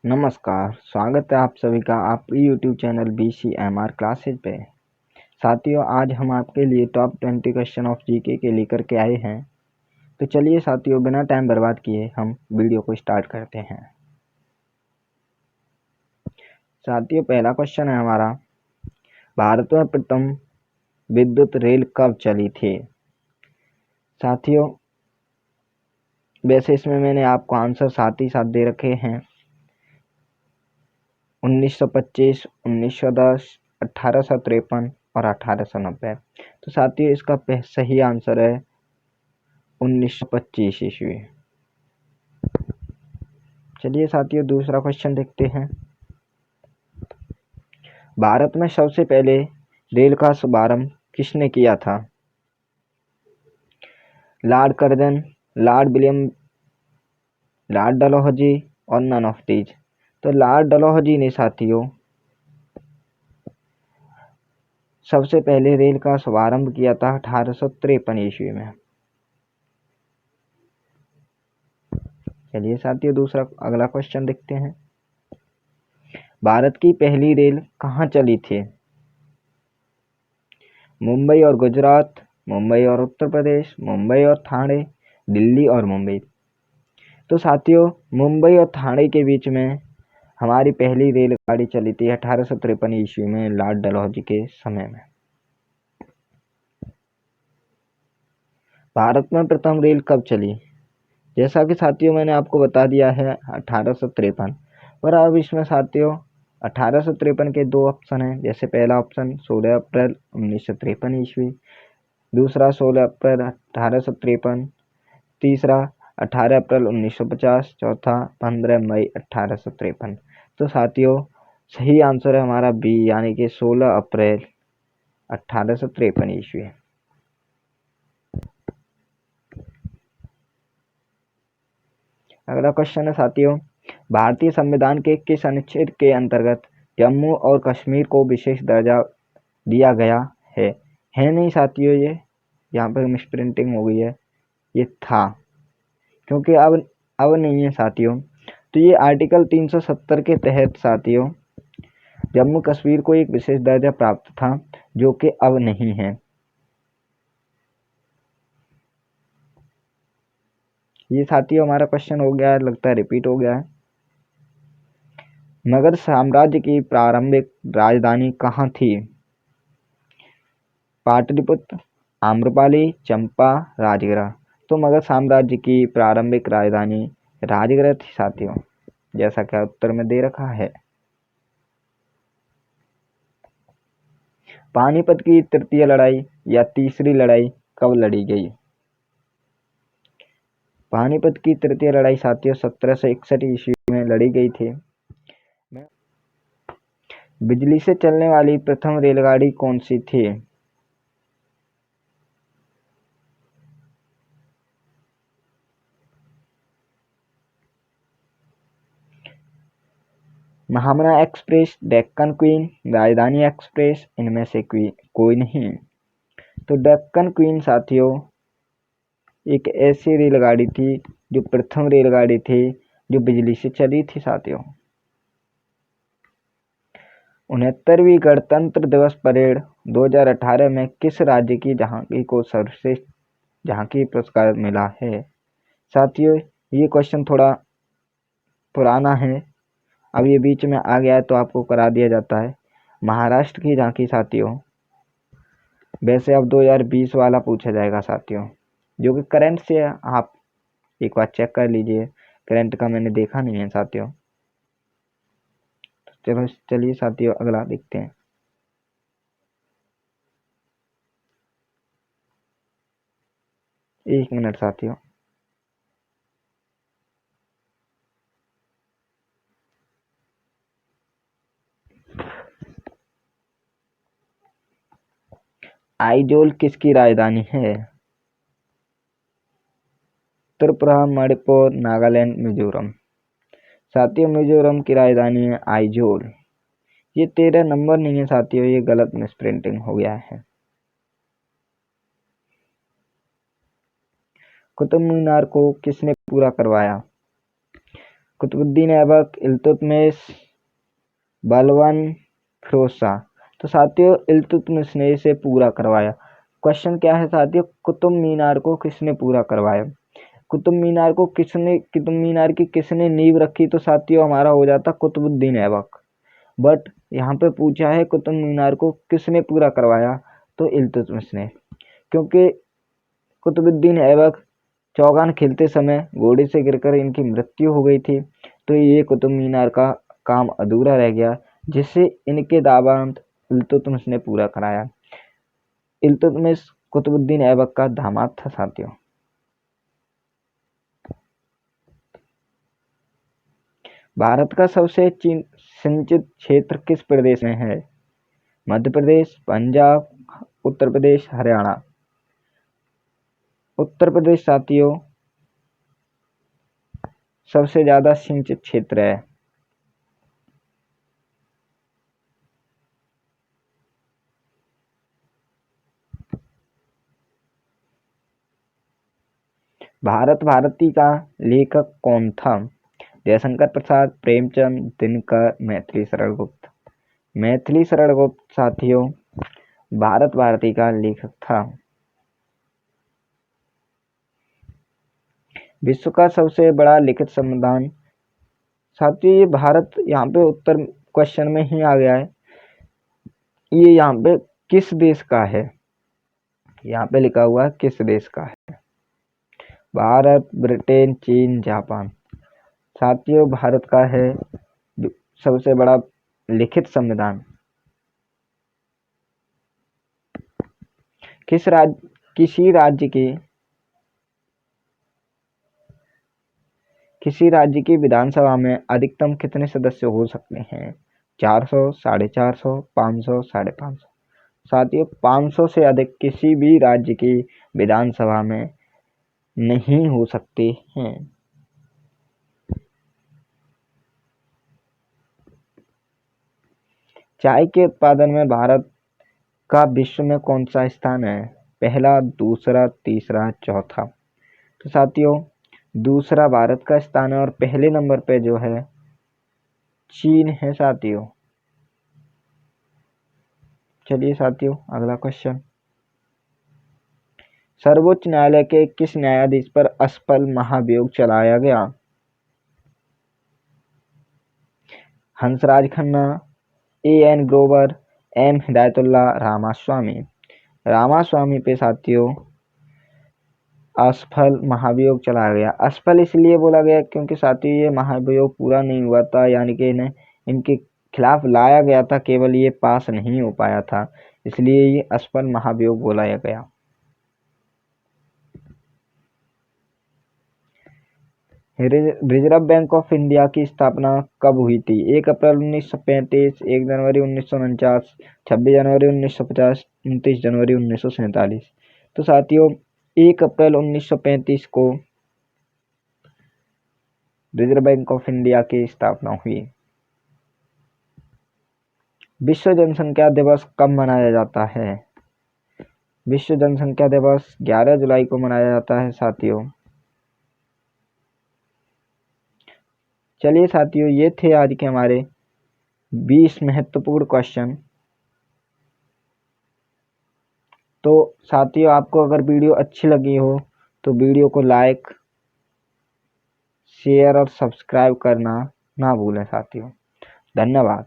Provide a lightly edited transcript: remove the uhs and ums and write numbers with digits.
नमस्कार, स्वागत है आप सभी का आपके YouTube चैनल BCMR क्लासेज पे। साथियों, आज हम आपके लिए टॉप 20 क्वेश्चन ऑफ जीके के लेकर के आए हैं। तो चलिए साथियों, बिना टाइम बर्बाद किए हम वीडियो को स्टार्ट करते हैं। साथियों, पहला क्वेश्चन है हमारा, भारत में प्रथम विद्युत रेल कब चली थी? साथियों, वैसे इसमें मैंने आपको आंसर साथ ही साथ दे रखे हैं। 1925, 1910, 1853 और 1890। तो साथियों, इसका सही आंसर है 1925 ईस्वी। चलिए साथियों, दूसरा क्वेश्चन देखते हैं। भारत में सबसे पहले रेल का शुभारंभ किसने किया था? Lord Curzon, Lord William, Lord Dalhousie और नन ऑफ दीज। तो लॉर्ड डलहौजी ने साथियों सबसे पहले रेल का शुभारंभ किया था 1853 ईस्वी में। चलिए साथियों, दूसरा अगला क्वेश्चन देखते हैं। भारत की पहली रेल कहाँ चली थी? मुंबई और गुजरात, मुंबई और उत्तर प्रदेश, मुंबई और ठाणे, दिल्ली और मुंबई। तो साथियों, मुंबई और ठाणे के बीच में हमारी पहली रेलगाड़ी चली थी 1853 ईस्वी में लॉर्ड डलहौजी के समय में। भारत में प्रथम रेल कब चली? जैसा कि साथियों मैंने आपको बता दिया है 1853, पर अब इसमें साथियों 1853 के दो ऑप्शन हैं। जैसे पहला ऑप्शन 16 अप्रैल 1953 ईस्वी, दूसरा 16 अप्रैल 1853, तीसरा 18 अप्रैल 1950, चौथा 15 मई 1853। तो साथियों, सही आंसर है हमारा बी, यानी कि 16 अप्रैल 1853 ईस्वी। अगला क्वेश्चन है साथियों, भारतीय संविधान के किस अनुच्छेद के अंतर्गत जम्मू और कश्मीर को विशेष दर्जा दिया गया है? नहीं साथियों, ये यहाँ पर मिस प्रिंटिंग हो गई है, ये था, क्योंकि अब नहीं है साथियों। तो ये आर्टिकल 370 के तहत साथियों जम्मू कश्मीर को एक विशेष दर्जा प्राप्त था, जो कि अब नहीं है। ये साथियों हमारा क्वेश्चन हो गया है, लगता है रिपीट हो गया है। मगध साम्राज्य की प्रारंभिक राजधानी कहाँ थी? पाटलिपुत्र, आम्रपाली, चंपा, राजगृह। तो मगध साम्राज्य की प्रारंभिक राजधानी राजगृह थी साथियों, जैसा कि उत्तर में दे रखा है। पानीपत की तृतीय लड़ाई या तीसरी लड़ाई कब लड़ी गई? पानीपत की तृतीय लड़ाई साथियों 1761 ईस्वी में लड़ी गई थी। बिजली से चलने वाली प्रथम रेलगाड़ी कौन सी थी? महामना एक्सप्रेस, डेक्कन क्वीन, राजधानी एक्सप्रेस, इनमें से कोई नहीं। तो डेक्कन क्वीन साथियों एक ऐसी रेलगाड़ी थी जो प्रथम रेलगाड़ी थी जो बिजली से चली थी साथियों। 69वीं गणतंत्र दिवस परेड 2018 में किस राज्य की झांकी को सर्वश्रेष्ठ झांकी पुरस्कार मिला है? साथियों, ये क्वेश्चन थोड़ा पुराना है, अब ये बीच में आ गया है तो आपको करा दिया जाता है। महाराष्ट्र की झांकी साथियों, वैसे अब 2020 वाला पूछा जाएगा साथियों, जो कि करंट से आप एक बार चेक कर लीजिए। करंट का मैंने देखा नहीं है साथियों। चलो चलिए साथियों, अगला देखते हैं। एक मिनट साथियों। आइजोल किसकी राजधानी है? त्रिपुरा, मणिपुर, नागालैंड, मिजोरम। साथियों, मिजोरम की राजधानी है आइजोल। ये 13 नंबर नहीं है साथियों, ये गलत मिसप्रिंटिंग हो गया है। कुतुब मीनार को किसने पूरा करवाया? कुतुबुद्दीन ऐबक, इल्तुतमिश, बलबन, फिरोज शाह। तो साथियों इल्तुतमिश ने इसे पूरा करवाया। क्वेश्चन क्या है साथियों, कुतुब मीनार को किसने पूरा करवाया? कुतुब मीनार की किसने नींव रखी? तो साथियों हमारा हो जाता कुतुबुद्दीन ऐबक। बट यहाँ पे पूछा है कुतुब मीनार को किसने पूरा करवाया? तो इल्तुतमिश ने, क्योंकि कुतुबुद्दीन ऐबक चौगान खेलते समय घोड़े से गिरकर इनकी मृत्यु हो गई थी, तो ये कुतुब मीनार का काम अधूरा रह गया, जिसे इनके दामाद इल्तुतमिश ने पूरा कराया। इल्तुतमिश कुतुबुद्दीन ऐबक का दामाद था साथियों। भारत का सबसे सिंचित क्षेत्र किस प्रदेश में है? मध्य प्रदेश, पंजाब, उत्तर प्रदेश, हरियाणा। उत्तर प्रदेश साथियों सबसे ज्यादा सिंचित क्षेत्र है। भारत भारती का लेखक कौन था? जयशंकर प्रसाद, प्रेमचंद, दिनकर, मैथिली शरण गुप्त। मैथिली शरण गुप्त साथियों भारत भारती का लेखक था। विश्व का सबसे बड़ा लिखित संविधान साथियों, ये भारत, यहाँ पे उत्तर क्वेश्चन में ही आ गया है। ये यहाँ पे किस देश का है? यहाँ पे लिखा हुआ है किस देश का है? भारत, ब्रिटेन, चीन, जापान। साथियों भारत का है सबसे बड़ा लिखित संविधान। किसी राज्य की विधानसभा में अधिकतम कितने सदस्य हो सकते हैं? 400, 450, 500, 550। साथियों 500 से अधिक किसी भी राज्य की विधानसभा में नहीं हो सकते हैं। चाय के उत्पादन में भारत का विश्व में कौन सा स्थान है? पहला, दूसरा, तीसरा, चौथा। तो साथियों दूसरा भारत का स्थान है और पहले नंबर पे जो है चीन है साथियों। चलिए साथियों अगला क्वेश्चन, सर्वोच्च न्यायालय के किस न्यायाधीश पर असफल महाभियोग चलाया गया? हंसराज खन्ना, A.N. ग्रोवर, M. हिदायतुल्लाह, रामास्वामी। रामास्वामी पे साथियों असफल महाभियोग चलाया गया। असफल इसलिए बोला गया क्योंकि साथियों ये महाभियोग पूरा नहीं हुआ था, यानी कि इन्हें इनके खिलाफ लाया गया था, केवल ये पास नहीं हो पाया था, इसलिए ये असफल महाभियोग बोलाया गया। रिजर्व बैंक ऑफ इंडिया की स्थापना कब हुई थी? 1 अप्रैल 1935, 1 जनवरी 1949, 26 जनवरी 1950, 29 जनवरी 1947। तो साथियों 1 अप्रैल 1935 को रिजर्व बैंक ऑफ इंडिया की स्थापना हुई। विश्व जनसंख्या दिवस कब मनाया जाता है? विश्व जनसंख्या दिवस 11 जुलाई को मनाया जाता है साथियों। चलिए साथियों ये थे आज के हमारे 20 महत्वपूर्ण क्वेश्चन। तो साथियों आपको अगर वीडियो अच्छी लगी हो तो वीडियो को लाइक, शेयर और सब्सक्राइब करना ना भूलें साथियों। धन्यवाद।